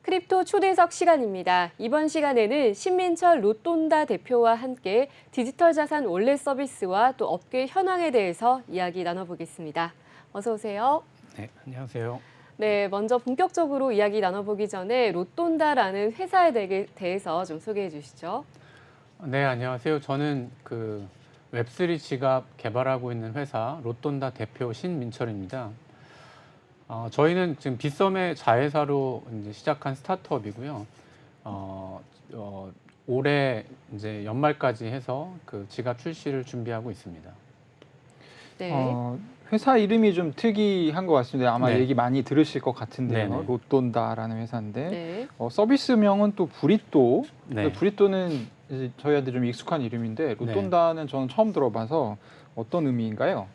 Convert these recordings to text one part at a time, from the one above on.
크립토 초대석 시간입니다. 이번 시간에는 신민철 로또다 대표와 함께 디지털 자산 원래 서비스와 또 업계 현황에 대해서 이야기 나눠보겠습니다. 어서 오세요. 네, 안녕하세요. 네, 먼저 본격적으로 이야기 나눠보기 전에 로또다라는 회사에 대해서 좀 소개해 주시죠. 네, 안녕하세요. 저는 그 웹3 지갑 개발하고 있는 회사 로또다 대표 신민철입니다. 저희는 지금 빗썸의 자회사로 이제 시작한 스타트업이고요. 올해 이제 연말까지 해서 그 지갑 출시를 준비하고 있습니다. 네. 회사 이름이 좀 특이한 것 같습니다. 아마 네. 얘기 많이 들으실 것 같은데요. 네네. 로또다라는 회사인데 네. 서비스명은 또 브리또. 네. 브리또는 이제 저희한테 좀 익숙한 이름인데 로또다는 저는 처음 들어봐서 어떤 의미인가요?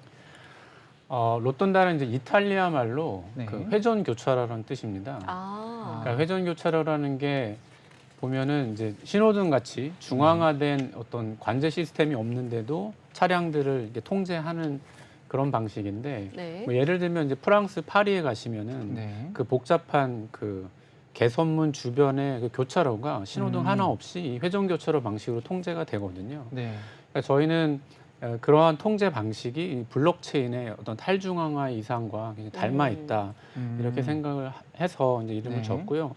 로또다는 이제 이탈리아 말로 네. 그 회전 교차로라는 뜻입니다. 그러니까 회전 교차로라는 게 보면은 이제 신호등 같이 중앙화된 어떤 관제 시스템이 없는데도 차량들을 이렇게 통제하는 그런 방식인데, 네. 뭐 예를 들면 이제 프랑스 파리에 가시면은 네. 그 복잡한 그 개선문 주변의 그 교차로가 신호등 하나 없이 이 회전 교차로 방식으로 통제가 되거든요. 네. 그러니까 저희는 그러한 통제 방식이 이 블록체인의 어떤 탈중앙화 이상과 굉장히 닮아 있다 이렇게 생각을 해서 이제 이름을 네. 졌고요.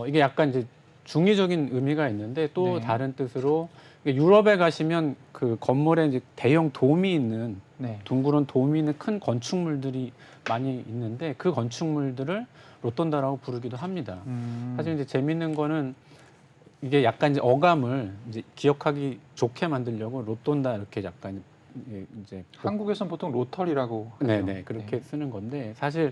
이게 약간 이제 중의적인 의미가 있는데 또 네. 다른 뜻으로 유럽에 가시면 그 건물에 이제 대형 돔이 있는 네. 둥그런 돔이 있는 큰 건축물들이 많이 있는데 그 건축물들을 로또다라고 부르기도 합니다. 사실 이제 재밌는 거는 이게 약간 이제 어감을 이제 기억하기 좋게 만들려고 로또다 이렇게 약간 이제 한국에서는 보통 로터리라고 하죠. 네네 그렇게 쓰는 건데 사실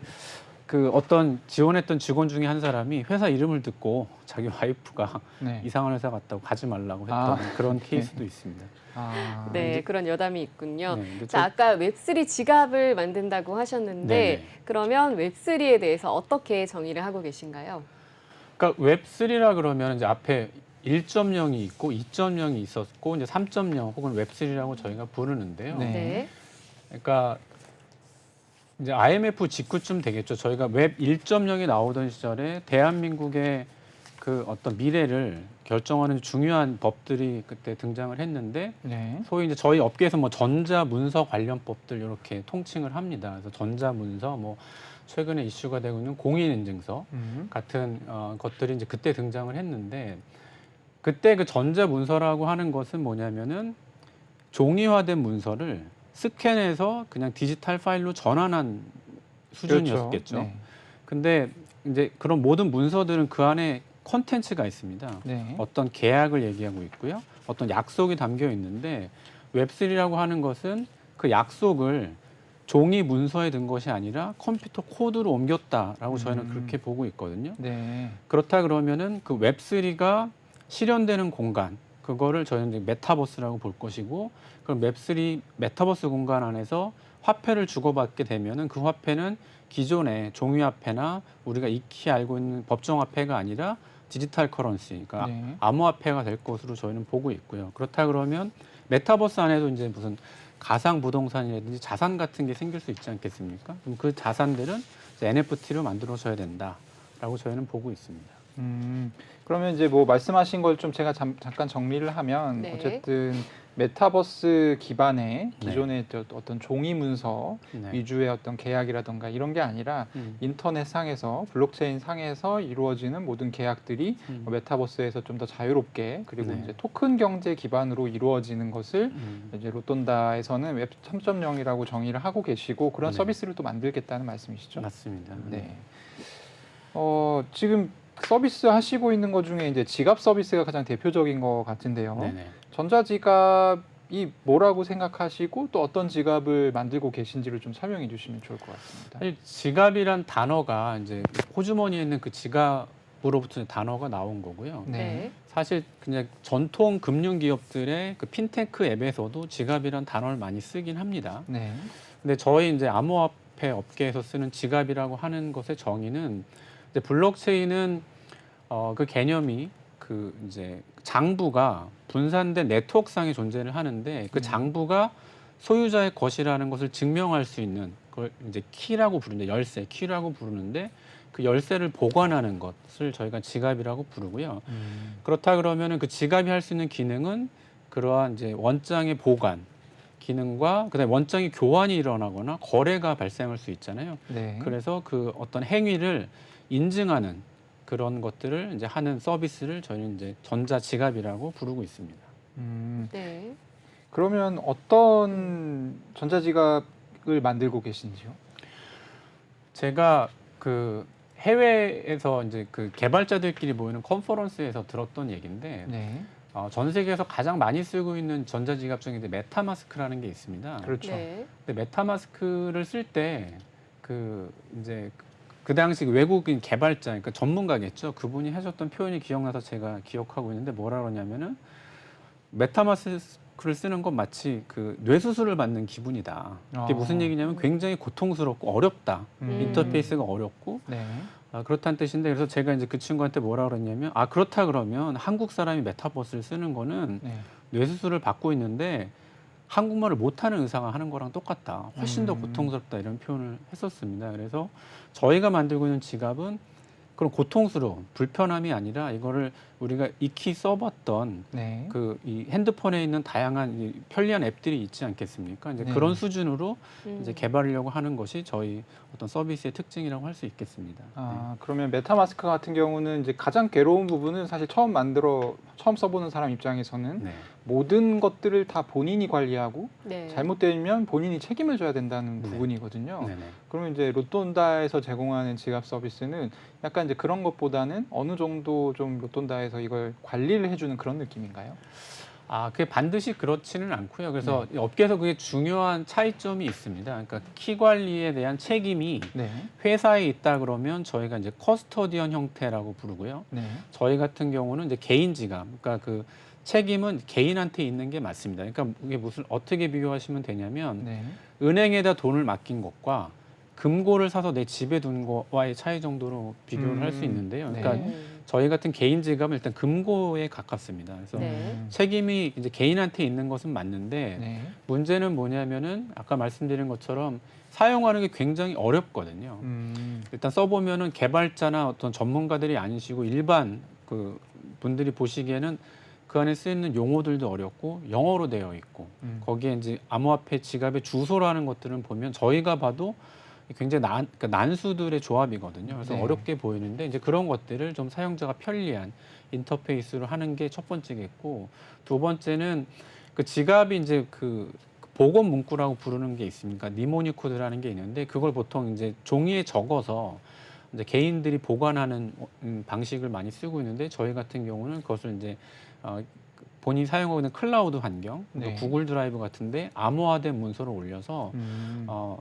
그 어떤 지원했던 직원 중에 한 사람이 회사 이름을 듣고 자기 와이프가 네. 이상한 회사 갔다고 가지 말라고 했던 그런 네. 케이스도 있습니다. 네, 그런 여담이 있군요. 네, 근데 자, 아까 웹3 지갑을 만든다고 하셨는데 네네. 그러면 웹3에 대해서 어떻게 정의를 하고 계신가요? 그러니까 웹3라 그러면 이제 앞에 1.0이 있고 2.0이 있었고 이제 3.0 혹은 웹3라고 저희가 부르는데요. 네. 네. 그러니까 이제 IMF 직후쯤 되겠죠. 저희가 웹 1.0이 나오던 시절에 대한민국의 그 어떤 미래를 결정하는 중요한 법들이 그때 등장을 했는데 네. 소위 이제 저희 업계에서 뭐 전자문서 관련법들 이렇게 통칭을 합니다. 그래서 전자문서 뭐 최근에 이슈가 되고 있는 공인인증서 같은 것들이 이제 그때 등장을 했는데 그때 그 전자문서라고 하는 것은 뭐냐면은 종이화된 문서를 스캔해서 그냥 디지털 파일로 전환한 수준이었겠죠. 그렇죠. 네. 근데 이제 그런 모든 문서들은 그 안에 콘텐츠가 있습니다. 네. 어떤 계약을 얘기하고 있고요. 어떤 약속이 담겨 있는데 웹3라고 하는 것은 그 약속을 종이 문서에 든 것이 아니라 컴퓨터 코드로 옮겼다라고 저희는 그렇게 보고 있거든요. 네. 그렇다 그러면은 그 웹3가 실현되는 공간, 그거를 저희는 이제 메타버스라고 볼 것이고, 그럼 웹3 메타버스 공간 안에서 화폐를 주고받게 되면은 그 화폐는 기존의 종이화폐나 우리가 익히 알고 있는 법정화폐가 아니라 디지털 커런시, 그러니까 네. 암호화폐가 될 것으로 저희는 보고 있고요. 그렇다 그러면 메타버스 안에도 이제 무슨 가상 부동산이라든지 자산 같은 게 생길 수 있지 않겠습니까? 그럼 그 자산들은 NFT로 만들어져야 된다라고 저희는 보고 있습니다. 그러면 이제 뭐 말씀하신 걸 좀 제가 잠깐 정리를 하면 네. 어쨌든 메타버스 기반의 기존의 어떤 종이 문서 네. 위주의 어떤 계약이라던가 이런 게 아니라 인터넷 상에서 블록체인 상에서 이루어지는 모든 계약들이 메타버스에서 좀 더 자유롭게 그리고 네. 이제 토큰 경제 기반으로 이루어지는 것을 이제 로또다에서는 웹 3.0이라고 정의를 하고 계시고 그런 네. 서비스를 또 만들겠다는 말씀이시죠? 맞습니다. 네. 지금 서비스 하시고 있는 것 중에 이제 지갑 서비스가 가장 대표적인 것 같은데요. 네네. 전자지갑이 뭐라고 생각하시고 또 어떤 지갑을 만들고 계신지를 좀 설명해 주시면 좋을 것 같습니다. 사실 지갑이란 단어가 이제 호주머니에 있는 그 지갑으로부터 단어가 나온 거고요. 네. 사실 그냥 전통 금융 기업들의 그 핀테크 앱에서도 지갑이란 단어를 많이 쓰긴 합니다. 네. 근데 저희 이제 암호화폐 업계에서 쓰는 지갑이라고 하는 것의 정의는 이제 블록체인은 그 개념이 그 이제 장부가 분산된 네트워크상의 존재를 하는데 그 장부가 소유자의 것이라는 것을 증명할 수 있는 그걸 이제 키라고 부르는데 열쇠, 키라고 부르는데 그 열쇠를 보관하는 것을 저희가 지갑이라고 부르고요. 그렇다 그러면은 그 지갑이 할 수 있는 기능은 그러한 이제 원장의 보관 기능과 그다음에 원장의 교환이 일어나거나 거래가 발생할 수 있잖아요. 네. 그래서 그 어떤 행위를 인증하는 그런 것들을 이제 하는 서비스를 저희는 이제 전자 지갑이라고 부르고 있습니다. 네. 그러면 어떤 전자지갑을 만들고 계신지요? 제가 그 해외에서 이제 그 개발자들끼리 모이는 컨퍼런스에서 들었던 얘기인데 네. 전 세계에서 가장 많이 쓰고 있는 전자지갑 중에 이제 메타마스크라는 게 있습니다. 그렇죠. 네. 근데 메타마스크를 쓸 때 그 이제 그 당시 외국인 개발자, 그러니까 전문가겠죠. 그분이 하셨던 표현이 기억나서 제가 기억하고 있는데 뭐라 그러냐면은 메타마스크를 쓰는 건 마치 그 뇌수술을 받는 기분이다. 이게 무슨 얘기냐면 굉장히 고통스럽고 어렵다. 인터페이스가 어렵고 네. 그렇다는 뜻인데 그래서 제가 이제 그 친구한테 뭐라 그랬냐면 그렇다 그러면 한국 사람이 메타버스를 쓰는 거는 네. 뇌수술을 받고 있는데 한국말을 못하는 의사가 하는 거랑 똑같다. 훨씬 더 고통스럽다 이런 표현을 했었습니다. 그래서 저희가 만들고 있는 지갑은 그런 고통스러운 불편함이 아니라 이거를 우리가 익히 써봤던 네. 그 이 핸드폰에 있는 다양한 이 편리한 앱들이 있지 않겠습니까? 이제 네. 그런 수준으로 이제 개발하려고 하는 것이 저희 어떤 서비스의 특징이라고 할 수 있겠습니다. 그러면 메타마스크 같은 경우는 이제 가장 괴로운 부분은 사실 처음 써보는 사람 입장에서는 네. 모든 것들을 다 본인이 관리하고 네. 잘못되면 본인이 책임을 져야 된다는 네. 부분이거든요. 네네. 그러면 이제 로돈다에서 제공하는 지갑 서비스는 약간 이제 그런 것보다는 어느 정도 좀 로돈다에서 이걸 관리를 해주는 그런 느낌인가요? 그게 반드시 그렇지는 않고요. 그래서 업계에서 그게 중요한 차이점이 있습니다. 그러니까 키 관리에 대한 책임이 네. 회사에 있다 그러면 저희가 이제 커스터디언 형태라고 부르고요. 네. 저희 같은 경우는 이제 개인 지갑, 그러니까 그 책임은 개인한테 있는 게 맞습니다. 그러니까 이게 어떻게 비교하시면 되냐면 네. 은행에다 돈을 맡긴 것과 금고를 사서 내 집에 둔 거와의 차이 정도로 비교를 할 수 있는데요. 네. 그러니까 저희 같은 개인 지갑은 일단 금고에 가깝습니다. 그래서 네. 책임이 이제 개인한테 있는 것은 맞는데 네. 문제는 뭐냐면은 아까 말씀드린 것처럼 사용하는 게 굉장히 어렵거든요. 일단 써보면은 개발자나 어떤 전문가들이 아니시고 일반 그 분들이 보시기에는 그 안에 쓰이는 용어들도 어렵고 영어로 되어 있고 거기에 이제 암호화폐 지갑의 주소라는 것들은 보면 저희가 봐도 굉장히 그러니까 난수들의 조합이거든요. 그래서 네. 어렵게 보이는데 이제 그런 것들을 좀 사용자가 편리한 인터페이스로 하는 게 첫 번째겠고 두 번째는 그 지갑이 이제 그 보건 문구라고 부르는 게 있습니까? 니모니 코드라는 게 있는데 그걸 보통 이제 종이에 적어서 이제 개인들이 보관하는 방식을 많이 쓰고 있는데 저희 같은 경우는 그것을 이제 본인이 사용하고 있는 클라우드 환경, 네. 구글 드라이브 같은데 암호화된 문서를 올려서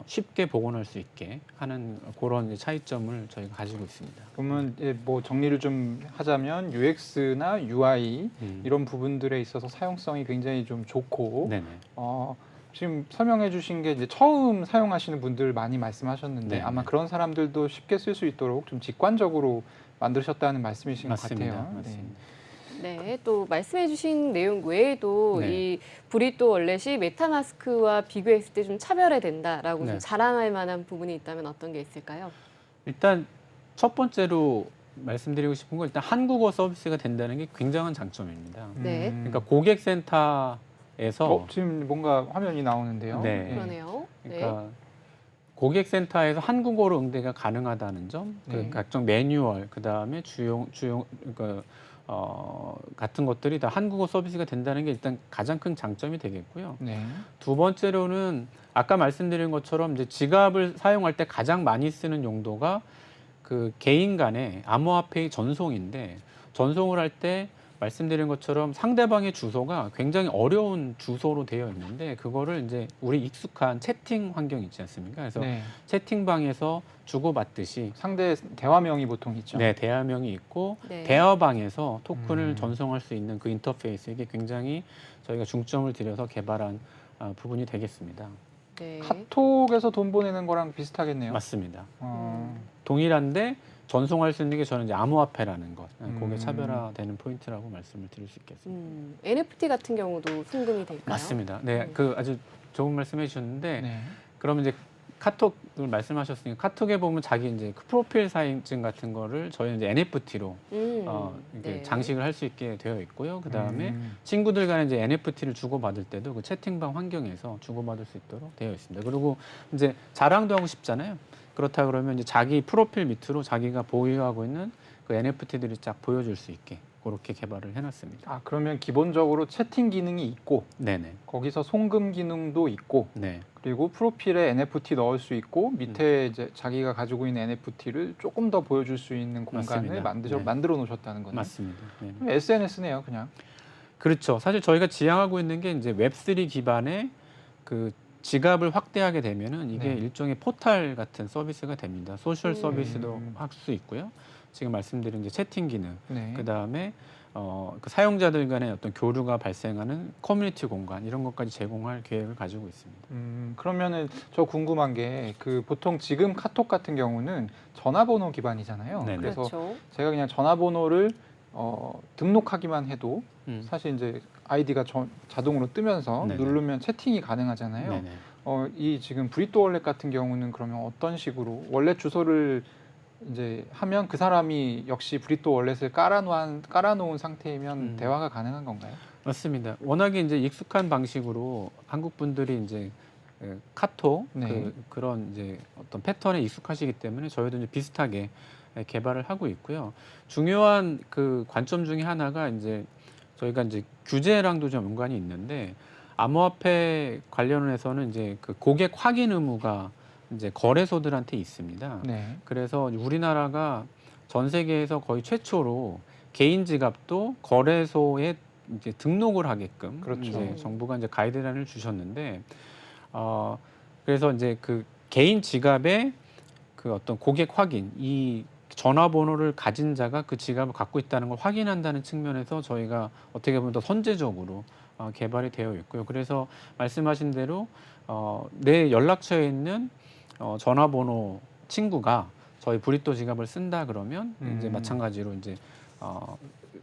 쉽게 복원할 수 있게 하는 그런 이제 차이점을 저희가 가지고 있습니다. 그러면 이제 뭐 정리를 좀 하자면 UX나 UI 이런 부분들에 있어서 사용성이 굉장히 좀 좋고 네네. 지금 설명해 주신 게 이제 처음 사용하시는 분들 많이 말씀하셨는데 네, 아마 네. 그런 사람들도 쉽게 쓸 수 있도록 좀 직관적으로 만드셨다는 말씀이신 맞습니다. 것 같아요. 맞습니다. 네, 또 말씀해주신 내용 외에도 네. 이 브리또 월렛이 메타마스크와 비교했을 때 좀 차별화 된다라고 네. 좀 자랑할 만한 부분이 있다면 어떤 게 있을까요? 일단 첫 번째로 말씀드리고 싶은 건 일단 한국어 서비스가 된다는 게 굉장한 장점입니다. 네. 그러니까 고객센터에서 지금 뭔가 화면이 나오는데요. 네. 그러네요. 그러니까 고객센터에서 한국어로 응대가 가능하다는 점, 그 네. 각종 매뉴얼, 그 다음에 주요 그러니까 같은 것들이 다 한국어 서비스가 된다는 게 일단 가장 큰 장점이 되겠고요. 네. 두 번째로는 아까 말씀드린 것처럼 이제 지갑을 사용할 때 가장 많이 쓰는 용도가 그 개인 간의 암호화폐의 전송인데 전송을 할 때 말씀드린 것처럼 상대방의 주소가 굉장히 어려운 주소로 되어 있는데 그거를 이제 우리 익숙한 채팅 환경 있지 않습니까? 그래서 네. 채팅방에서 주고받듯이 상대 대화명이 보통 있죠. 네, 대화명이 있고 네. 대화방에서 토큰을 전송할 수 있는 그 인터페이스 이게 굉장히 저희가 중점을 들여서 개발한 부분이 되겠습니다. 네. 카톡에서 돈 보내는 거랑 비슷하겠네요. 맞습니다. 동일한데 전송할 수 있는 게 저는 이제 암호화폐라는 것, 그게 차별화되는 포인트라고 말씀을 드릴 수 있겠습니다. NFT 같은 경우도 송금이 될까요? 맞습니다. 네, 그 아주 좋은 말씀해 주셨는데, 그러면 이제 카톡을 말씀하셨으니까 카톡에 보면 자기 이제 그 프로필 사진 같은 거를 저희 이제 NFT로 이렇게 네. 장식을 할 수 있게 되어 있고요. 그 다음에 친구들 간에 이제 NFT를 주고받을 때도 그 채팅방 환경에서 주고받을 수 있도록 되어 있습니다. 그리고 이제 자랑도 하고 싶잖아요. 그렇다 그러면 이제 자기 프로필 밑으로 자기가 보유하고 있는 그 NFT들이 쫙 보여줄 수 있게 그렇게 개발을 해놨습니다. 아, 그러면 기본적으로 채팅 기능이 있고 네네. 거기서 송금 기능도 있고 네. 그리고 프로필에 NFT 넣을 수 있고 밑에 이제 자기가 가지고 있는 NFT를 조금 더 보여줄 수 있는 공간을 맞습니다. 네. 만들어 놓으셨다는 거네요. 맞습니다. 네. SNS네요, 그냥. 그렇죠. 사실 저희가 지향하고 있는 게 이제 웹3 기반의 그 지갑을 확대하게 되면은 이게 네. 일종의 포탈 같은 서비스가 됩니다. 소셜 서비스도 음. 할 수 있고요. 지금 말씀드린 이제 채팅 기능, 네. 그 다음에 그 사용자들 간의 어떤 교류가 발생하는 커뮤니티 공간 이런 것까지 제공할 계획을 가지고 있습니다. 그러면은 저 궁금한 게 그 보통 지금 카톡 같은 경우는 전화번호 기반이잖아요. 네네. 그래서 그렇죠. 제가 그냥 전화번호를 등록하기만 해도 사실 이제 아이디가 자동으로 뜨면서 네네. 누르면 채팅이 가능하잖아요. 네네. 이 지금 브리또 월렛 같은 경우는 그러면 어떤 식으로 월렛 주소를 이제 하면 그 사람이 역시 브리또 월렛을 깔아놓은 상태이면 대화가 가능한 건가요? 맞습니다. 워낙에 이제 익숙한 방식으로 한국 분들이 이제 카톡 네. 그런 이제 어떤 패턴에 익숙하시기 때문에 저희도 이제 비슷하게 개발을 하고 있고요. 중요한 그 관점 중에 하나가 이제 저희가 이제 규제랑도 좀 연관이 있는데 암호화폐 관련해서는 이제 그 고객 확인 의무가 이제 거래소들한테 있습니다. 네. 그래서 우리나라가 전 세계에서 거의 최초로 개인 지갑도 거래소에 이제 등록을 하게끔 그렇죠. 이제 정부가 이제 가이드라인을 주셨는데 그래서 이제 그 개인 지갑의 그 어떤 고객 확인 이 전화번호를 가진 자가 그 지갑을 갖고 있다는 걸 확인한다는 측면에서 저희가 어떻게 보면 더 선제적으로 개발이 되어 있고요. 그래서 말씀하신 대로 내 연락처에 있는 전화번호 친구가 저희 브리또 지갑을 쓴다 그러면 이제 마찬가지로 이제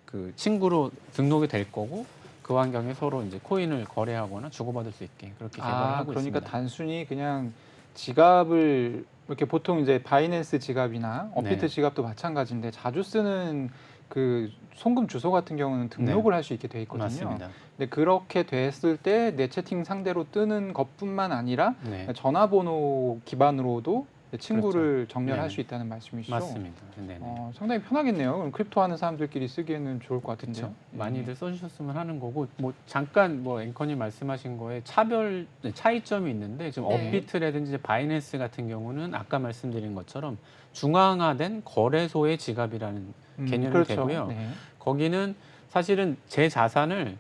그 친구로 등록이 될 거고 그 환경에 서로 이제 코인을 거래하거나 주고받을 수 있게 그렇게 개발을 하고 그러니까 있습니다. 단순히 그냥 지갑을 이렇게 보통 이제 바이낸스 지갑이나 업비트 네. 지갑도 마찬가지인데 자주 쓰는 그 송금 주소 같은 경우는 등록을 할 수 있게 돼 있거든요. 맞습니다. 근데 그렇게 됐을 때 내 채팅 상대로 뜨는 것뿐만 아니라 네. 전화번호 기반으로도 친구를 정렬할 네네. 수 있다는 말씀이시죠? 맞습니다. 네네. 상당히 편하겠네요. 그럼 크립토 하는 사람들끼리 쓰기에는 좋을 것 같은데요. 그렇죠. 많이들 써주셨으면 하는 거고 뭐 잠깐 뭐 앵커님 말씀하신 거에 차이점이 있는데 지금 네. 업비트라든지 이제 바이낸스 같은 경우는 아까 말씀드린 것처럼 중앙화된 거래소의 지갑이라는 개념이 그렇죠. 되고요. 네. 거기는 사실은 제 자산을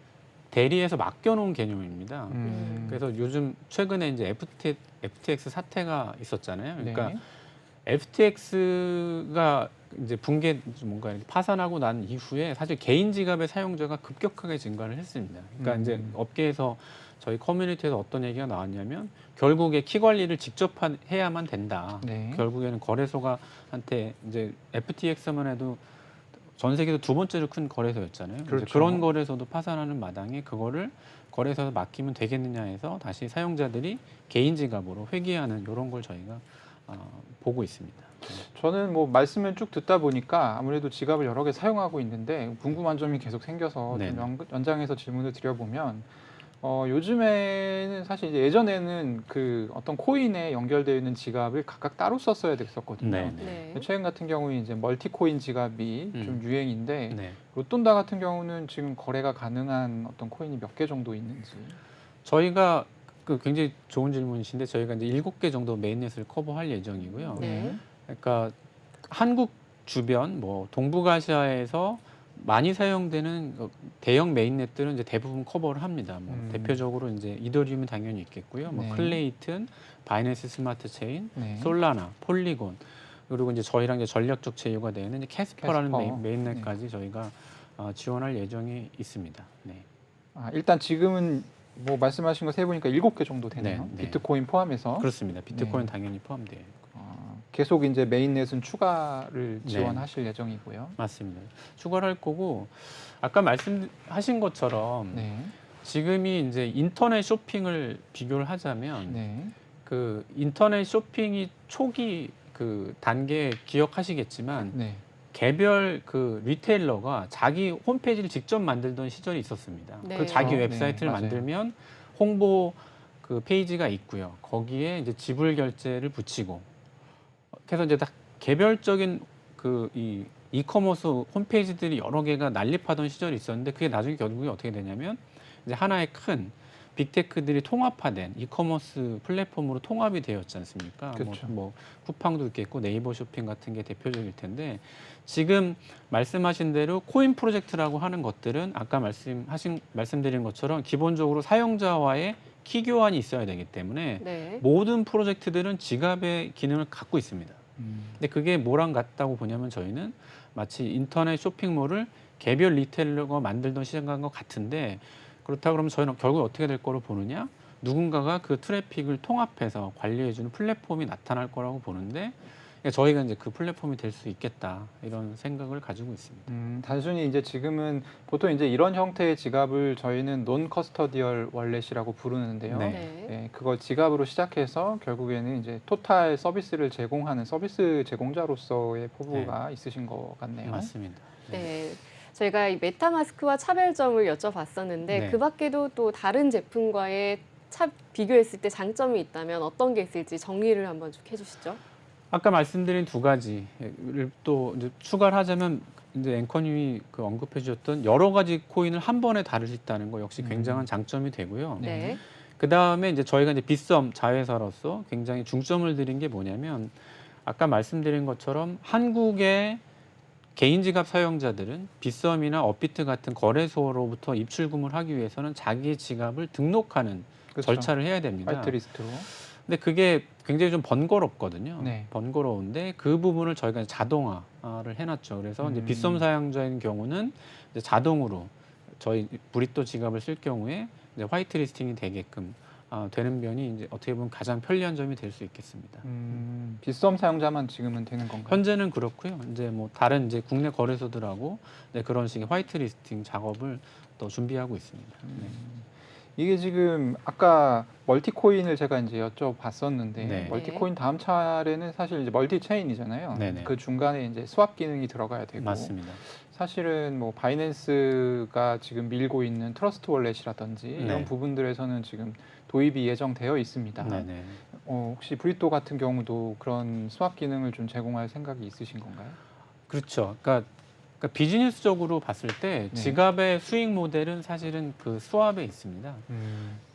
대리해서 맡겨놓은 개념입니다. 그래서 요즘 최근에 이제 FTX 사태가 있었잖아요. 그러니까 네. FTX가 이제 붕괴 뭔가 이렇게 파산하고 난 이후에 사실 개인 지갑의 사용자가 급격하게 증가를 했습니다. 그러니까 이제 업계에서 저희 커뮤니티에서 어떤 얘기가 나왔냐면 결국에 키 관리를 직접 해야만 된다. 네. 결국에는 거래소가 한테 이제 FTX만 해도 전 세계에서 두 번째로 큰 거래소였잖아요. 그렇죠. 그런 거래소도 파산하는 마당에 그거를 거래소에 맡기면 되겠느냐 해서 다시 사용자들이 개인 지갑으로 회귀하는 이런 걸 저희가 보고 있습니다. 저는 뭐 말씀을 쭉 듣다 보니까 아무래도 지갑을 여러 개 사용하고 있는데 궁금한 점이 계속 생겨서 네. 좀 연장해서 질문을 드려보면 요즘에는 사실 이제 예전에는 그 어떤 코인에 연결되어 있는 지갑을 각각 따로 썼어야 됐었거든요. 네. 네. 최근 같은 경우에 이제 멀티 코인 지갑이 좀 유행인데 네. 로돈다 같은 경우는 지금 거래가 가능한 어떤 코인이 몇 개 정도 있는지. 저희가 그 굉장히 좋은 질문이신데 저희가 이제 7개 정도 메인넷을 커버할 예정이고요. 네. 그러니까 한국 주변 뭐 동북아시아에서 많이 사용되는 대형 메인넷들은 이제 대부분 커버를 합니다. 뭐 대표적으로 이제 이더리움이 당연히 있겠고요. 뭐 네. 클레이튼, 바이낸스 스마트 체인, 네. 솔라나, 폴리곤 그리고 이제 저희랑 이제 전략적 제휴가 되는 이제 캐스퍼라는 캐스퍼. 메인넷까지 저희가 지원할 예정이 있습니다. 네. 일단 지금은 뭐 말씀하신 거 세 보니까 7개 정도 되네요. 네. 비트코인 포함해서. 그렇습니다. 비트코인 네. 당연히 포함되어 있고. 계속 이제 메인넷은 추가를 네. 지원하실 예정이고요. 맞습니다. 추가를 할 거고 아까 말씀하신 것처럼 네. 지금이 이제 인터넷 쇼핑을 비교를 하자면 네. 그 인터넷 쇼핑이 초기 그 단계 기억하시겠지만 네. 개별 그 리테일러가 자기 홈페이지를 직접 만들던 시절이 있었습니다. 네. 그 자기 네, 웹사이트를 맞아요. 만들면 홍보 그 페이지가 있고요. 거기에 이제 지불 결제를 붙이고 그래서 이제 다 개별적인 그 이커머스 홈페이지들이 여러 개가 난립하던 시절이 있었는데 그게 나중에 결국에 어떻게 되냐면 이제 하나의 큰 빅테크들이 통합화된 이커머스 플랫폼으로 통합이 되었지 않습니까? 그렇죠. 뭐 쿠팡도 있겠고 네이버 쇼핑 같은 게 대표적일 텐데 지금 말씀하신 대로 코인 프로젝트라고 하는 것들은 아까 말씀드린 것처럼 기본적으로 사용자와의 키 교환이 있어야 되기 때문에 네. 모든 프로젝트들은 지갑의 기능을 갖고 있습니다. 음. 근데 그게 뭐랑 같다고 보냐면 저희는 마치 인터넷 쇼핑몰을 개별 리테일러가 만들던 시장과 같은데 그렇다 그러면 저희는 결국 어떻게 될 거로 보느냐? 누군가가 그 트래픽을 통합해서 관리해주는 플랫폼이 나타날 거라고 보는데 저희가 이제 그 플랫폼이 될 수 있겠다 이런 생각을 가지고 있습니다. 단순히 이제 지금은 보통 이제 이런 형태의 지갑을 저희는 논 커스터디얼 월렛이라고 부르는데요. 네. 네. 네, 그걸 지갑으로 시작해서 결국에는 이제 토탈 서비스를 제공하는 서비스 제공자로서의 포부가 있으신 것 같네요. 맞습니다. 네. 저희가 이 메타마스크와 차별점을 여쭤봤었는데 네. 그 밖에도 또 다른 제품과의 비교했을 때 장점이 있다면 어떤 게 있을지 정리를 한번 쭉 해주시죠. 아까 말씀드린 두 가지를 또 이제 추가를 하자면 이제 앵커님이 그 언급해 주셨던 여러 가지 코인을 한 번에 다룰 수 있다는 거 역시 굉장한 장점이 되고요. 네. 그 다음에 이제 저희가 이제 빗썸 자회사로서 굉장히 중점을 드린 게 뭐냐면 아까 말씀드린 것처럼 한국의 개인 지갑 사용자들은 빗썸이나 업비트 같은 거래소로부터 입출금을 하기 위해서는 자기 지갑을 등록하는 그렇죠. 절차를 해야 됩니다. 화이트리스트로. 근데 그게 굉장히 좀 번거롭거든요. 네. 번거로운데 그 부분을 저희가 이제 자동화를 해놨죠. 그래서 이제 빗썸 사용자인 경우는 이제 자동으로 저희 브리또 지갑을 쓸 경우에 이제 화이트 리스팅이 되게끔 되는 면이 이제 어떻게 보면 가장 편리한 점이 될 수 있겠습니다. 빗썸 사용자만 지금은 되는 건가요? 현재는 그렇고요. 이제 뭐 다른 이제 국내 거래소들하고 네, 그런 식의 화이트 리스팅 작업을 또 준비하고 있습니다. 네. 이게 지금 아까 멀티코인을 제가 이제 여쭤봤었는데 네. 멀티코인 다음 차례는 사실 이제 멀티체인이잖아요. 네네. 그 중간에 이제 스왑 기능이 들어가야 되고 맞습니다. 사실은 뭐 바이낸스가 지금 밀고 있는 트러스트 월렛이라든지 네. 이런 부분들에서는 지금 도입이 예정되어 있습니다. 네네. 혹시 브리또 같은 경우도 그런 스왑 기능을 좀 제공할 생각이 있으신 건가요? 그렇죠. 그러니까 비즈니스적으로 봤을 때 네. 지갑의 수익 모델은 사실은 그 스왑에 있습니다.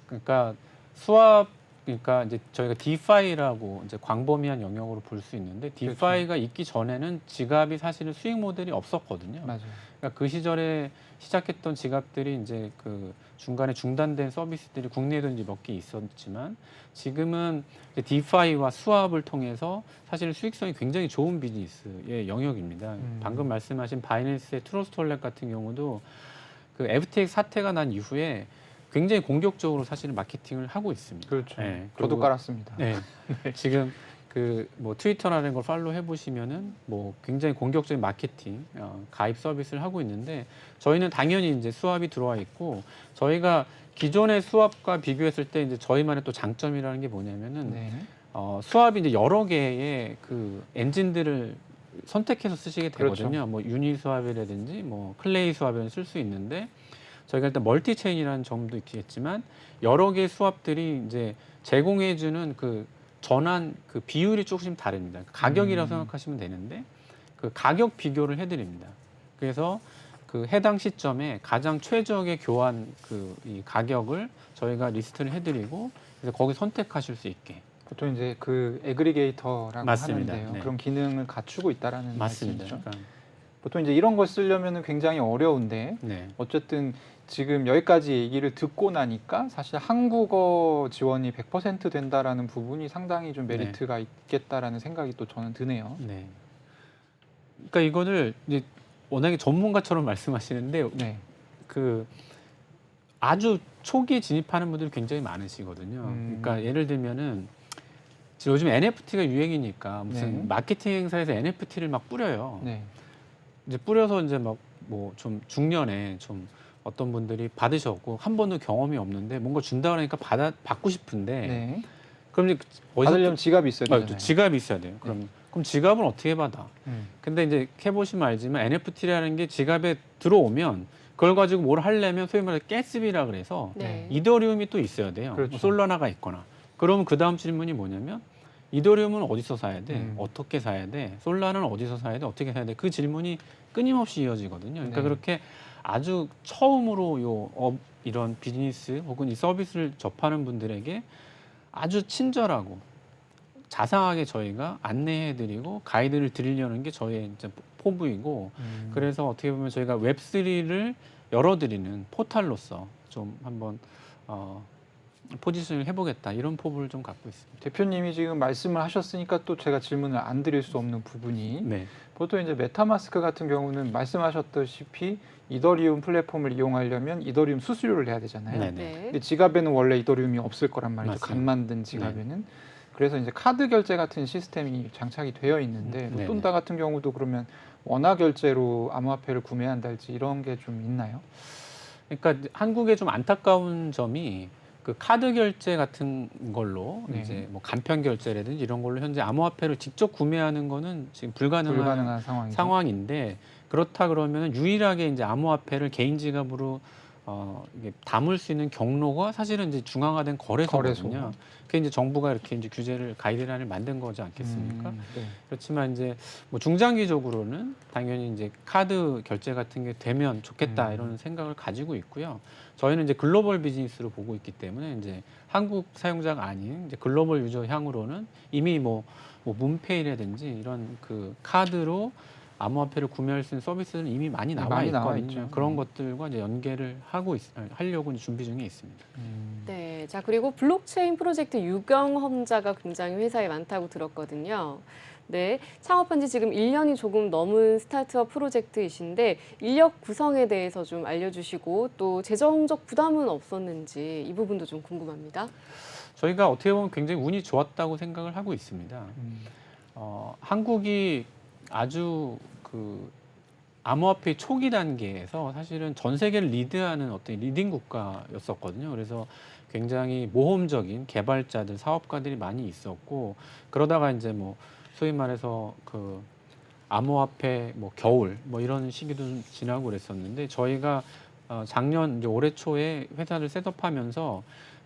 그러니까 스왑 그러니까 이제 저희가 디파이라고 이제 광범위한 영역으로 볼 수 있는데 디파이가 있기 전에는 지갑이 사실은 수익 모델이 없었거든요. 맞아요. 그러니까 그 시절에 시작했던 지갑들이 이제 그 중간에 중단된 서비스들이 국내에도 이제 몇 개 있었지만 지금은 이제 디파이와 스왑을 통해서 사실 수익성이 굉장히 좋은 비즈니스의 영역입니다. 방금 말씀하신 바이낸스의 트러스트 월렛 같은 경우도 그 FTX 사태가 난 이후에 굉장히 공격적으로 사실은 마케팅을 하고 있습니다. 그렇죠. 네, 저도 그리고 깔았습니다. 네. 지금 그 뭐 트위터라는 걸 팔로우 해보시면은 뭐 굉장히 공격적인 마케팅 가입 서비스를 하고 있는데 저희는 당연히 이제 스왑이 들어와 있고 저희가 기존의 스왑과 비교했을 때 이제 저희만의 또 장점이라는 게 뭐냐면은 네. 스왑이 이제 여러 개의 그 엔진들을 선택해서 쓰시게 되거든요. 그렇죠. 뭐 유니스왑이라든지 뭐 클레이 스왑을 쓸 수 있는데 저희가 일단 멀티체인이라는 점도 있겠지만 여러 개의 스왑들이 이제 제공해주는 그 전환 그 비율이 조금씩 다릅니다. 가격이라고 생각하시면 되는데 그 가격 비교를 해드립니다. 그래서 그 해당 시점에 가장 최적의 교환 그 이 가격을 저희가 리스트를 해드리고 그래서 거기 선택하실 수 있게. 보통 이제 그 애그리게이터라고 맞습니다. 하는데요. 네. 그런 기능을 갖추고 있다라는 맞습니다. 말씀이죠. 그러니까, 보통 이제 이런 걸 쓰려면 굉장히 어려운데 네. 어쨌든 지금 여기까지 얘기를 듣고 나니까 사실 한국어 지원이 100% 된다라는 부분이 상당히 좀 메리트가 있겠다라는 생각이 또 저는 드네요. 네. 그러니까 이거를 이제 워낙에 전문가처럼 말씀하시는데 네. 그 아주 초기에 진입하는 분들이 굉장히 많으시거든요. 그러니까 예를 들면은 지금 요즘 NFT가 유행이니까 무슨 네. 마케팅 행사에서 NFT를 막 뿌려요. 네. 이제 뿌려서 이제 막 뭐 좀 중년에 좀 어떤 분들이 받으셨고 한 번도 경험이 없는데 뭔가 준다 그러니까 받고 싶은데 네. 그럼 이제 받으려면 지갑이 있어야 또 되잖아요. 지갑이 있어야 돼요. 그럼 지갑은 어떻게 받아? 근데 이제 해보시면 알지만 NFT라는 게 지갑에 들어오면 그걸 가지고 뭘 하려면 소위 말해 가스비라 그래서 네. 이더리움이 또 있어야 돼요. 그렇죠. 뭐 솔라나가 있거나. 그러면 그 다음 질문이 뭐냐면 이더리움은 어디서 사야 돼? 어떻게 사야 돼? 솔라나는 어디서 사야 돼? 어떻게 사야 돼? 그 질문이 끊임없이 이어지거든요. 그러니까 네. 그렇게 아주 처음으로 이런 비즈니스 혹은 이 서비스를 접하는 분들에게 아주 친절하고 자상하게 저희가 안내해드리고 가이드를 드리려는 게 저희의 이제 포부이고 그래서 어떻게 보면 저희가 웹3를 열어드리는 포탈로서 좀 한번 포지션을 해보겠다 이런 포부를 좀 갖고 있습니다. 대표님이 지금 말씀을 하셨으니까 또 제가 질문을 안 드릴 수 없는 부분이 네, 보통 이제 메타마스크 같은 경우는 말씀하셨다시피 이더리움 플랫폼을 이용하려면 이더리움 수수료를 내야 되잖아요. 네네. 네. 근데 지갑에는 원래 이더리움이 없을 거란 말이죠. 맞습니다. 갓 만든 지갑에는. 그래서 이제 카드 결제 같은 시스템이 장착이 되어 있는데 네네. 로톤다 같은 경우도 그러면 원화 결제로 암호화폐를 구매한달지 이런 게 좀 있나요? 그러니까 한국의 좀 안타까운 점이 그 카드 결제 같은 걸로 네. 이제 뭐 간편 결제라든지 이런 걸로 현재 암호화폐를 직접 구매하는 거는 지금 불가능한 상황이죠. 상황인데 그렇다 그러면 유일하게 이제 암호화폐를 개인 지갑으로 이게 담을 수 있는 경로가 사실은 이제 중앙화된 거래소거든요. 그게 이제 정부가 이렇게 이제 규제를 가이드라인을 만든 거지 않겠습니까? 네. 그렇지만 이제 뭐 중장기적으로는 당연히 이제 카드 결제 같은 게 되면 좋겠다 이런 생각을 가지고 있고요. 저희는 이제 글로벌 비즈니스로 보고 있기 때문에 이제 한국 사용자가 아닌 이제 글로벌 유저 향으로는 이미 뭐 문페이라든지 이런 그 카드로 암호화폐를 구매할 수 있는 서비스는 이미 많이 나와 있거든요. 그런 것들과 이제 연계를 하려고 이제 준비 중에 있습니다. 네. 자, 그리고 블록체인 프로젝트 유경험자가 굉장히 회사에 많다고 들었거든요. 네. 창업한 지 지금 1년이 조금 넘은 스타트업 프로젝트이신데 인력 구성에 대해서 좀 알려주시고 또 재정적 부담은 없었는지 이 부분도 좀 궁금합니다. 저희가 어떻게 보면 굉장히 운이 좋았다고 생각을 하고 있습니다. 한국이 아주 그 암호화폐 초기 단계에서 사실은 전 세계를 리드하는 어떤 리딩 국가였었거든요. 그래서 굉장히 모험적인 개발자들, 사업가들이 많이 있었고 그러다가 이제 뭐 소위 말해서 그 암호화폐 뭐 겨울 뭐 이런 시기도 좀 지나고 그랬었는데 저희가 작년 이제 올해 초에 회사를 셋업하면서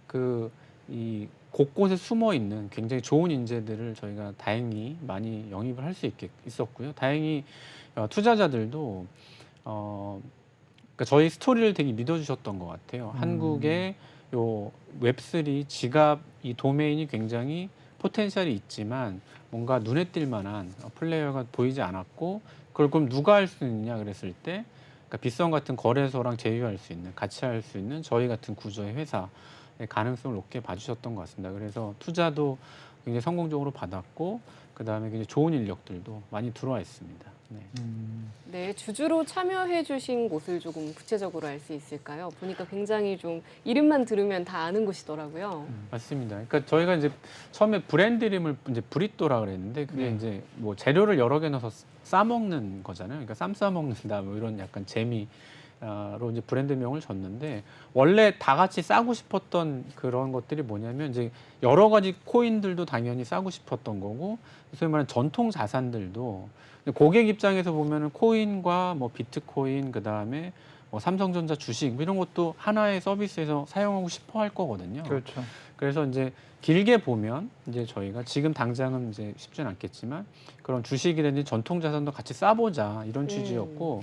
그 이 곳곳에 숨어 있는 굉장히 좋은 인재들을 저희가 다행히 많이 영입을 할 수 있었고요. 다행히 투자자들도 그러니까 저희 스토리를 되게 믿어주셨던 것 같아요. 한국의 요 웹3 지갑 이 도메인이 굉장히 포텐셜이 있지만 뭔가 눈에 띌 만한 플레이어가 보이지 않았고 그걸 그럼 누가 할 수 있느냐 그랬을 때 그러니까 빗썸 같은 거래소랑 제휴할 수 있는 같이 할 수 있는 저희 같은 구조의 회사의 가능성을 높게 봐주셨던 것 같습니다. 그래서 투자도 굉장히 성공적으로 받았고 그다음에 굉장히 좋은 인력들도 많이 들어와 있습니다. 네. 네, 주주로 참여해 주신 곳을 조금 구체적으로 알 수 있을까요? 보니까 굉장히 좀 이름만 들으면 다 아는 곳이더라고요. 맞습니다. 그러니까 저희가 이제 처음에 브랜드 이름을 이제 브리또라 그랬는데 그게 이제 뭐 재료를 여러 개 넣어서 싸 먹는 거잖아요. 그러니까 쌈 싸 먹는다 뭐 이런 약간 재미로 이제 브랜드명을 줬는데 원래 다 같이 싸고 싶었던 그런 것들이 뭐냐면 이제 여러 가지 코인들도 당연히 싸고 싶었던 거고 소위 말하는 전통 자산들도 고객 입장에서 보면은 코인과 뭐 비트코인 그다음에 뭐 삼성전자 주식 뭐 이런 것도 하나의 서비스에서 사용하고 싶어 할 거거든요. 그렇죠. 그래서 이제 길게 보면 이제 저희가 지금 당장은 이제 쉽지는 않겠지만 그런 주식이라든지 전통 자산도 같이 싸보자 이런 취지였고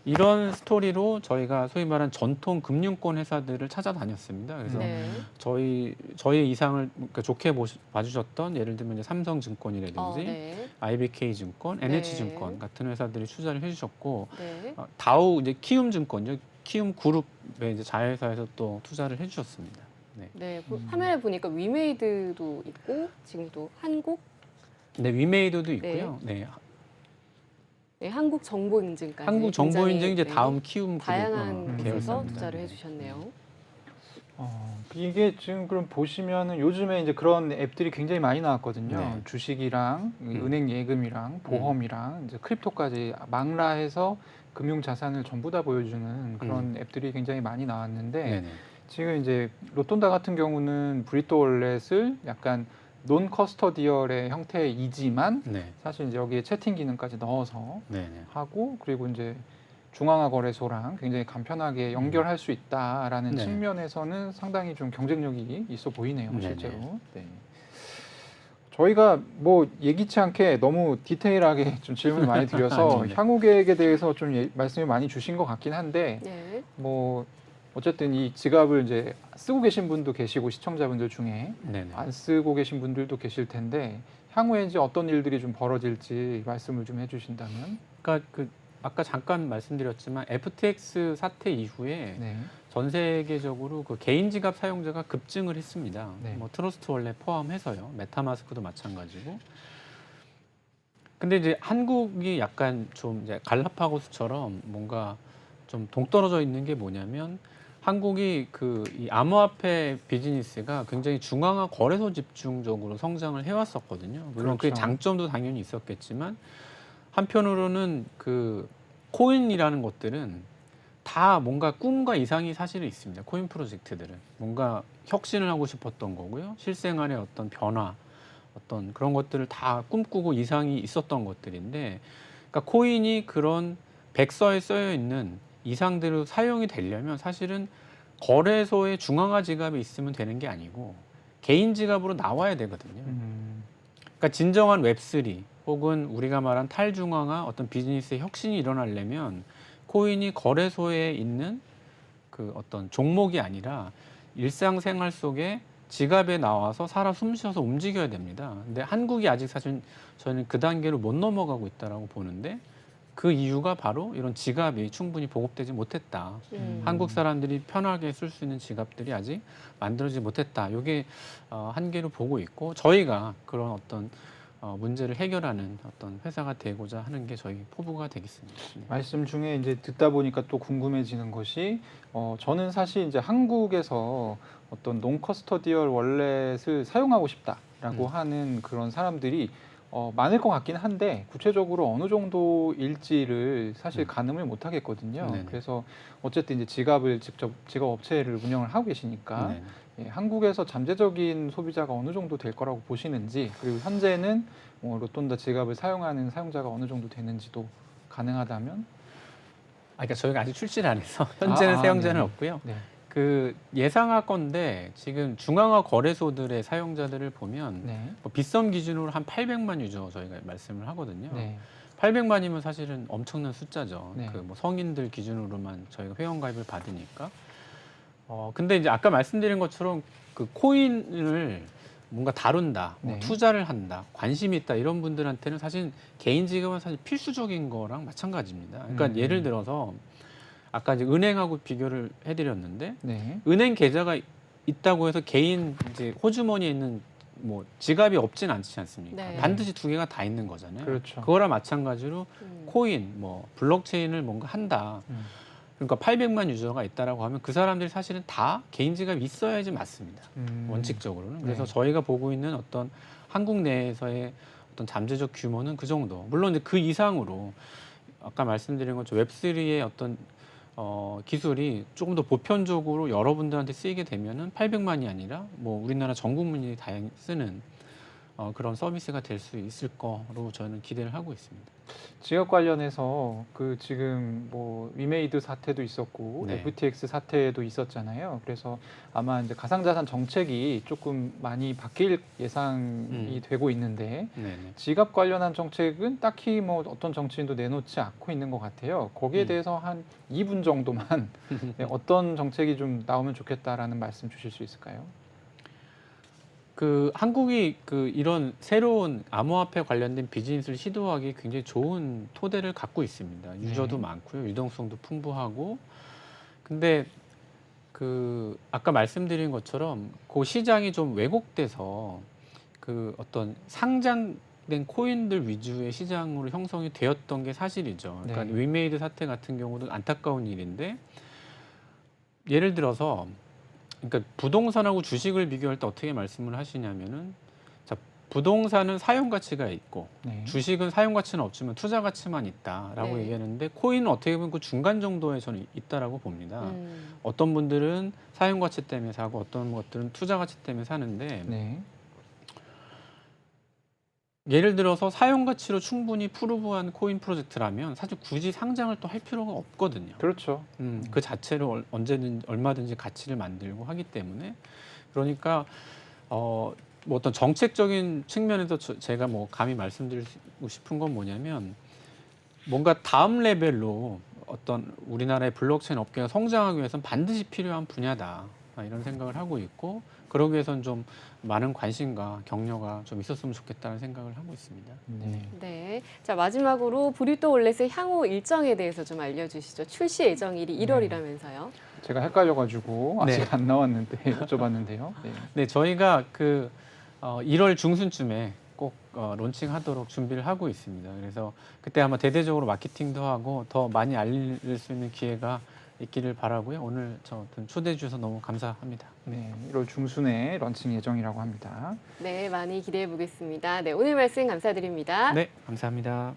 이런 스토리로 저희가 소위 말하는 전통 금융권 회사들을 찾아다녔습니다. 그래서 네. 저희 이상을 그러니까 좋게 봐주셨던 예를 들면 이제 삼성증권이라든지 네. IBK증권, 네. NH증권 같은 회사들이 투자를 해주셨고 네. 다우 이제 키움증권요, 키움그룹의 이제 자회사에서 또 투자를 해주셨습니다. 네. 네. 화면에 보니까 위메이드도 있고 지금 또 한국 네, 위메이드도 있고요. 네. 네, 한국정보인증까지 한국정보인증이 이제 굉장히, 다음 키움그룹 다양한 곳에서 계열사입니다. 투자를 네. 해주셨네요. 이게 지금 그럼 보시면은 요즘에 이제 그런 앱들이 굉장히 많이 나왔거든요. 네. 주식이랑 은행 예금이랑 보험이랑 이제 크립토까지 망라해서 금융 자산을 전부 다 보여주는 그런 앱들이 굉장히 많이 나왔는데 네네. 지금 이제 로톤다 같은 경우는 브리또 월렛을 약간 논 커스터디얼의 형태이지만 네. 사실 이제 여기에 채팅 기능까지 넣어서 네. 네. 하고 그리고 이제 중앙화 거래소랑 굉장히 간편하게 연결할 수 있다라는 네. 측면에서는 상당히 좀 경쟁력이 있어 보이네요, 네네. 실제로. 네. 저희가 뭐 예기치 않게 너무 디테일하게 좀 질문을 많이 드려서 아닙니다. 향후 계획에 대해서 좀 말씀을 많이 주신 것 같긴 한데 네. 뭐 어쨌든 이 지갑을 이제 쓰고 계신 분도 계시고 시청자분들 중에 네. 네. 안 쓰고 계신 분들도 계실 텐데 향후에 이제 어떤 일들이 좀 벌어질지 말씀을 좀 해주신다면. 그러니까 그 아까 잠깐 말씀드렸지만 FTX 사태 이후에 네. 전 세계적으로 그 개인 지갑 사용자가 급증을 했습니다. 네. 뭐 트러스트 월렛 포함해서요. 메타마스크도 마찬가지고. 근데 이제 한국이 약간 좀 이제 갈라파고스처럼 뭔가 좀 동떨어져 있는 게 뭐냐면 한국이 그 이 암호화폐 비즈니스가 굉장히 중앙화 거래소 집중적으로 성장을 해왔었거든요. 물론 그게 그렇죠. 장점도 당연히 있었겠지만 한편으로는 그 코인이라는 것들은 다 뭔가 꿈과 이상이 사실은 있습니다. 코인 프로젝트들은 뭔가 혁신을 하고 싶었던 거고요. 실생활의 어떤 변화, 어떤 그런 것들을 다 꿈꾸고 이상이 있었던 것들인데, 그러니까 코인이 그런 백서에 쓰여 있는 이상대로 사용이 되려면 사실은 거래소에 중앙화 지갑이 있으면 되는 게 아니고 개인 지갑으로 나와야 되거든요. 그러니까 진정한 웹3 혹은 우리가 말한 탈중앙화 어떤 비즈니스의 혁신이 일어나려면 코인이 거래소에 있는 그 어떤 종목이 아니라 일상생활 속에 지갑에 나와서 살아 숨쉬어서 움직여야 됩니다. 근데 한국이 아직 사실 저는 그 단계로 못 넘어가고 있다라고 보는데 그 이유가 바로 이런 지갑이 충분히 보급되지 못했다. 한국 사람들이 편하게 쓸 수 있는 지갑들이 아직 만들어지지 못했다. 이게 한계로 보고 있고 저희가 그런 어떤 문제를 해결하는 어떤 회사가 되고자 하는 게 저희 포부가 되겠습니다. 네. 말씀 중에 이제 듣다 보니까 또 궁금해지는 것이 저는 사실 이제 한국에서 어떤 논 커스터디얼 월렛을 사용하고 싶다라고 하는 그런 사람들이 많을 것 같긴 한데 구체적으로 어느 정도일지를 사실 가늠을 못 하겠거든요. 네네. 그래서 어쨌든 이제 지갑을 직접 지갑 업체를 운영을 하고 계시니까 네. 예, 한국에서 잠재적인 소비자가 어느 정도 될 거라고 보시는지 그리고 현재는 로톤다 지갑을 사용하는 사용자가 어느 정도 되는지도 가능하다면. 그러니까 저희가 아직 출시를 안 해서 현재는 사용자는 네. 없고요. 네. 그 예상하건대 지금 중앙화 거래소들의 사용자들을 보면 네. 뭐 빗썸 기준으로 한 800만 유저 저희가 말씀을 하거든요. 네. 800만이면 사실은 엄청난 숫자죠. 네. 그 뭐 성인들 기준으로만 저희가 회원 가입을 받으니까. 근데 이제 아까 말씀드린 것처럼 그 코인을 뭔가 다룬다, 뭐 네. 투자를 한다, 관심이 있다 이런 분들한테는 사실 개인 지갑은 사실 필수적인 거랑 마찬가지입니다. 그러니까 예를 들어서 아까 이제 은행하고 비교를 해드렸는데 네. 은행 계좌가 있다고 해서 개인 이제 호주머니에 있는 뭐 지갑이 없진 않지 않습니까? 네. 반드시 두 개가 다 있는 거잖아요. 그렇죠. 그거랑 마찬가지로 코인, 뭐 블록체인을 뭔가 한다. 그러니까 800만 유저가 있다라고 하면 그 사람들이 사실은 다 개인 지갑이 있어야지 맞습니다. 원칙적으로는. 그래서 네. 저희가 보고 있는 어떤 한국 내에서의 어떤 잠재적 규모는 그 정도. 물론 이제 그 이상으로 아까 말씀드린 것처럼 웹3의 어떤 기술이 조금 더 보편적으로 여러분들한테 쓰이게 되면은 800만이 아니라 뭐 우리나라 전 국민이 다양히 쓰는 그런 서비스가 될 수 있을 거로 저는 기대를 하고 있습니다. 지갑 관련해서 그 지금 뭐 위메이드 사태도 있었고 네. FTX 사태도 있었잖아요. 그래서 아마 이제 가상자산 정책이 조금 많이 바뀔 예상이 되고 있는데 네네. 지갑 관련한 정책은 딱히 뭐 어떤 정치인도 내놓지 않고 있는 것 같아요. 거기에 대해서 한 2분 정도만 네, 어떤 정책이 좀 나오면 좋겠다라는 말씀 주실 수 있을까요? 그 한국이 그 이런 새로운 암호화폐 관련된 비즈니스를 시도하기 굉장히 좋은 토대를 갖고 있습니다. 유저도 네. 많고요, 유동성도 풍부하고. 근데 그 아까 말씀드린 것처럼 그 시장이 좀 왜곡돼서 그 어떤 상장된 코인들 위주의 시장으로 형성이 되었던 게 사실이죠. 그러니까 네. 위메이드 사태 같은 경우도 안타까운 일인데 예를 들어서 그러니까 부동산하고 주식을 비교할 때 어떻게 말씀을 하시냐면은 자, 부동산은 사용 가치가 있고 네. 주식은 사용 가치는 없지만 투자 가치만 있다라고 네. 얘기하는데 코인은 어떻게 보면 그 중간 정도에 저는 있다라고 봅니다. 어떤 분들은 사용 가치 때문에 사고 어떤 것들은 투자 가치 때문에 사는데 네. 예를 들어서 사용 가치로 충분히 프루브한 코인 프로젝트라면 사실 굳이 상장을 또 할 필요가 없거든요. 그렇죠. 그 자체로 언제든지 얼마든지 가치를 만들고 하기 때문에 그러니까 뭐 어떤 정책적인 측면에서 제가 뭐 감히 말씀드리고 싶은 건 뭐냐면 뭔가 다음 레벨로 어떤 우리나라의 블록체인 업계가 성장하기 위해서는 반드시 필요한 분야다 이런 생각을 하고 있고 그러기 위해서는 좀 많은 관심과 격려가 좀 있었으면 좋겠다는 생각을 하고 있습니다. 네. 네. 자, 마지막으로 브리또 월렛의 향후 일정에 대해서 좀 알려주시죠. 출시 예정일이 1월이라면서요. 제가 헷갈려가지고 아직 네. 안 나왔는데 여쭤봤는데요. 네. 네, 저희가 1월 중순쯤에 꼭 론칭하도록 준비를 하고 있습니다. 그래서 그때 아마 대대적으로 마케팅도 하고 더 많이 알릴 수 있는 기회가 있기를 바라고요. 오늘 저 초대해 주셔서 너무 감사합니다. 네, 1월 중순에 런칭 예정이라고 합니다. 네, 많이 기대해 보겠습니다. 네, 오늘 말씀 감사드립니다. 네, 감사합니다.